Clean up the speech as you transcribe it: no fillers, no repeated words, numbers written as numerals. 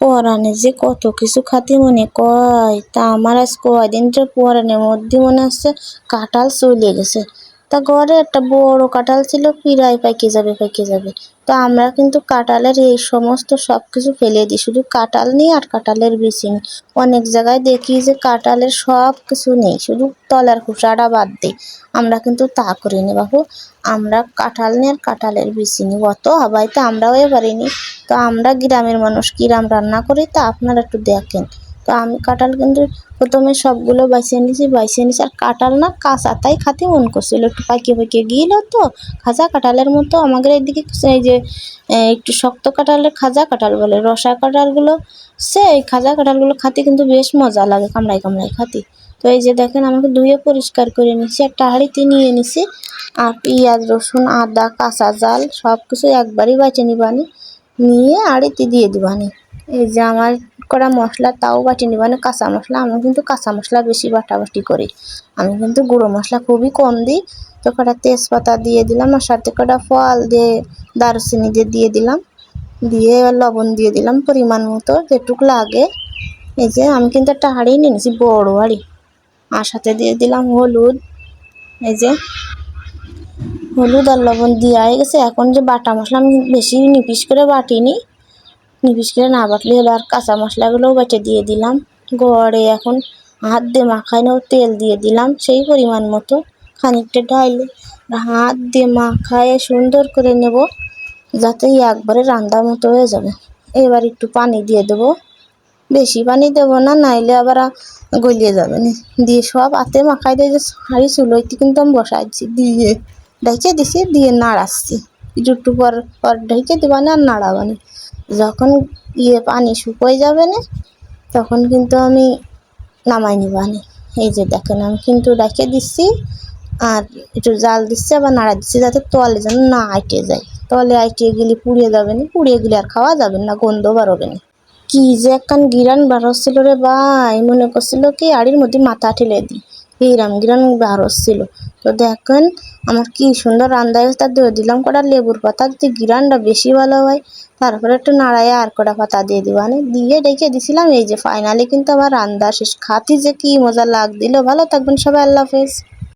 পরানে যে কত কিছু খাতি মনে কয়, তা আমার আজ কয়দিন যে পরানের মধ্যে মনে হচ্ছে কাঁঠাল চলে গেছে। তা ঘরে একটা বড় কাঁঠাল ছিল, প্রায় পাইকে যাবে। তো আমরা কিন্তু কাঁঠালের এই সমস্ত সব কিছু ফেলে দিই, শুধু কাঁঠাল নিই আর কাঁঠালের বিচি নিই। অনেক জায়গায় দেখি যে কাঁঠালের সব কিছু নেই, শুধু তলার খোসাটা বাদ দিই। আমরা কিন্তু তা করি না বাবু, আমরা কাঁঠাল নিই আর কাঁঠালের বিচি নিই। অত হাবাইতে আমরাও পারিনি। তো আমরা গ্রামের মানুষ কিরাম রান্না করি তা আপনারা একটু দেখেন। তো আমি কাঁঠাল কিন্তু প্রথমে সবগুলো বাইছে নিছি আর কাঁঠাল না কাঁচাটাই খাতে মন করছিল, একটু পাকিয়ে গিয়েছিল তো খাজা কাঁঠালের মতো। আমাদের এইদিকে এই যে একটু শক্ত কাঁঠালের খাজা কাঁঠাল বলে, রসা কাঁঠালগুলো সেই খাজা কাঁঠালগুলো খাতে কিন্তু বেশ মজা লাগে, কামড়াই খাতে। তো এই যে দেখেন, আমাকে ধুয়ে পরিষ্কার করে নিছি, একটা হাঁড়িতে নিয়ে নিছি। আর পেঁয়াজ রসুন আদা কাঁচা জাল সব কিছু একবারই বেটে নিবানি, নিয়ে হাঁড়িতে দিয়ে দিবানি। এই যে আমার করা মশলা তাও বাটি নিবানি, কাঁচা মশলা। আমি কিন্তু কাঁচা মশলা বেশি বাটাবাটি করি, আমি কিন্তু গুঁড়ো মশলা খুবই কম দিই। তো কটা তেজপাতা দিয়ে দিলাম, আর সাথে কটা ফল দিয়ে দারুচিনি দিয়ে দিলাম, দিয়ে এবার লবণ দিয়ে দিলাম পরিমাণ মতো যেটুক লাগে। এই যে আমি কিন্তু একটা হাঁড়ি নিয়ে নিয়েছি, বড় হাঁড়ি। আর সাথে দিয়ে দিলাম হলুদ, এই যে হলুদ আর লবণ দেওয়া হয়ে গেছে। এখন যে বাটা মশলা আমি বেশি নিপিস করে বাটিনি, নিপিস করে না বাটলে হলো। আর কাঁচা মশলাগুলোও বেটে দিয়ে দিলাম। গড়ে এখন হাত দিয়ে মাখাই নেব, তেল দিয়ে দিলাম সেই পরিমাণ মতো, খানিকটা ঢাইলে হাত দিয়ে মাখায় সুন্দর করে নেব, যাতে একবারে রান্নার মতো হয়ে যাবে। এবার একটু পানি দিয়ে দেবো, বেশি পানি দেবো না, নাইলে আবার গলিয়ে যাবে না। দিয়ে সব হাতে মাখাই দিয়ে যে হাঁড়ি চুলোইতে কিন্তু আমি বসাইছি, দিয়ে ঢেকে দিছি, দিয়ে নাড়াচ্ছি। একটু পর ঢেকে দেবা না আর নাড়াবানি। যখন পানি শুকিয়ে যাবে না, তখন কিন্তু আমি নামাই নিবানি। এই যে দেখেন, আমি কিন্তু রেখে দিচ্ছি আর একটু জাল দিচ্ছি, আবার নাড়া দিচ্ছি, যাতে তলে যেন না আইটে যায়। তলে আইটে গেলে পুড়িয়ে যাবে না, পুড়িয়ে গেলে আর খাওয়া যাবে না, গন্ধ বাড়বে না। কি যে একখান গিরান বার হচ্ছিল রে ভাই, মনে করছিল কি আড়ির মধ্যে মাথা ঠেলে দিই, এইরাম গিরান বার হচ্ছিল। তো দেখেন আমার কি সুন্দর রান্না হয়েছে। তার দিয়ে দিলাম কটা লেবুর পাতা, যদি গিরানটা বেশি ভালো হয়। তারপরে একটু নাড়ায় আর কটা পাতা দিয়ে দিবানি, দিয়ে রেখে দিছিলাম। এই যে ফাইনালি কিন্তু আমার রান্না শেষ। খাতি যে কি মজা লাগ দিল। ভালো থাকবেন সবাই, আল্লাহ হাফেজ।